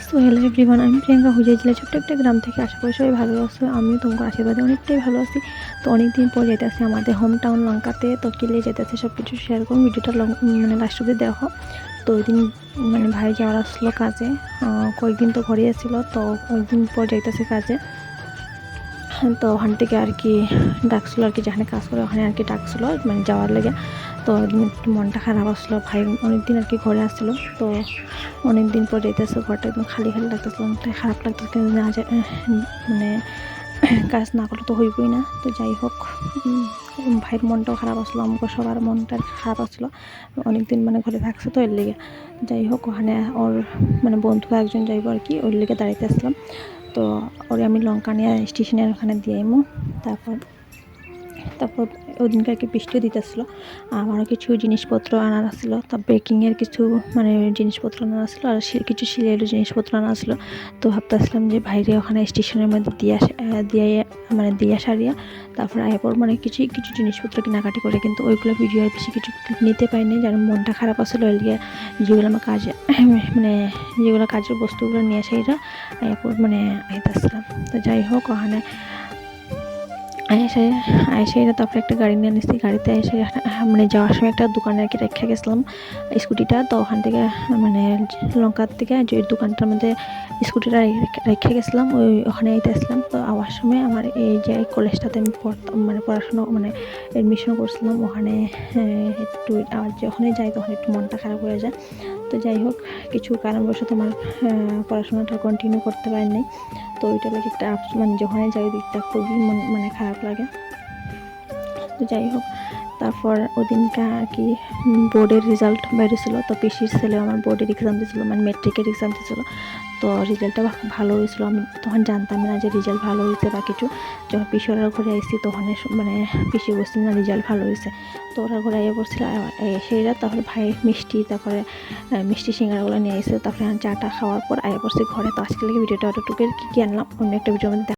So hello everyone, আমি প্রিয়াঙ্কা হুজাইজিলা ছোট্ট একটা গ্রাম থেকে। আশা করি সবাই ভালো আছো। আমিও তোমার আশীর্বাদে অনেকটাই ভালো আছি। তো অনেকদিন পর যেতেছি আমাদের হোম টাউন লঙ্কাতে। তো কিলে যেতেছে সব কিছু শেয়ার করুন, ভিডিওটা মানে লাস্ট অব্দি দেখো। তো ওই দিন মানে ভাই যাওয়ার আসলো কাজে, কয়েকদিন তো ঘরে আসছিল, তো কয়েকদিন পর যাইতেছে কাজে। তো ওখান থেকে আর কি ডাকছিলো, আর কি যেখানে কাজ করে ওখানে আর কি ডাকছিলো মানে যাওয়ার লেগে। তো একটু মনটা খারাপ আসলো, ভাই অনেকদিন আর কি ঘরে আসছিলো। তো অনেকদিন পর যেতেছে, ঘরটা একদম খালি খালি লাগতেছিলো, অনেকটাই খারাপ লাগতেছে। কিন্তু না মানে কাজ না করলে তো হইবই না। তো যাই হোক, ভাইয়ের মনটাও খারাপ আসলো, আমাকে সবার মনটা খারাপ আসলো। অনেকদিন মানে ঘরে থাকছে তো এর লেগে। যাই হোক, ওখানে ওর মানে বন্ধু একজন যাইব আর কি, ওর লেগে দাঁড়াইতে আসলাম। তো ওরে আমি লঙ্কা নিয়ে স্টেশনের ওখানে দিয়ে আইমু। তারপর তারপর ওদিনকে আর কি বৃষ্টিও দিতেছিলো। আমারও কিছু জিনিসপত্র আনার আসছিলো, তা বেকিংয়ের কিছু মানে জিনিসপত্র আনার আসছিলো, আর কিছু সিলাইয়ের জিনিসপত্র আনার আসছিলো। তো ভাবতেছিলাম যে বাইরে ওখানে স্টেশনের মধ্যে দিয়ে সারিয়া তারপর এরপর মানে কিছু কিছু জিনিসপত্র কেনাকাটি করে, কিন্তু ওইগুলো ভিডিও আর বেশি কিছু নিতে পারিনি, যার মনটা খারাপ আসছিলো। ওইগুলো যেগুলো আমার কাজে মানে যেগুলো কাজের বস্তুগুলো নিয়ে সেইটা এরপর মানে আইতেছিলাম। তো যাই হোক, ওখানে এসে তারপরে একটা গাড়ি নিয়ে নিচ্ছি। গাড়িতে এসে মানে যাওয়ার সময় একটা দোকানে আর কি রেখে গেছিলাম স্কুটিটা। তো ওখান থেকে মানে লঙ্কার থেকে যে দোকানটার মধ্যে স্কুটিটা রেখে গেছিলাম, ওখানে আইতে আসলাম। তো আওয়ার সময় আমার এই যে কলেজটাতে আমি পড়তাম মানে পড়াশুনো মানে এডমিশন করছিলাম, ওখানে একটু আর যখনই যাই তখন একটু মনটা খারাপ হয়ে যায়। তো যাই হোক, কিছু কারণবশত আমার পড়াশোনাটা কন্টিনিউ করতে পারিনি। তো ওইটা লাগে একটা মানে যখনই যাই দিকটা খুবই মানে খারাপ লাগে। তো যাই হোক, তারপর ওদিনকে আর কি বোর্ডের রেজাল্ট বেরিয়েছিলো। তো পিসির ছেলে আমার বোর্ডের এক্সাম দিয়েছিলো, মানে মেট্রিকের এক্সাম দিয়েছিলো। তো রেজাল্টটা ভালো হয়েছিলো। আমি তখন জানতাম না যে রেজাল্ট ভালো হয়েছে বা কিছু। যখন পিসি ওরা ঘরে আসছি তখন মানে পিসি বলছিল না রেজাল্ট ভালো হয়েছে। তো ওরা ঘরে আইয়া পড়ছিল সেইরা। তারপরে ভাই মিষ্টি, তারপরে মিষ্টি সিঙ্গারাগুলো নিয়ে এসে তারপরে চাটা খাওয়ার পর আইয়া পড়ছি ঘরে। তো আজকে ভিডিওটা অতটুকু কি আনলাম, অন্য একটা ভিডিওর মধ্যে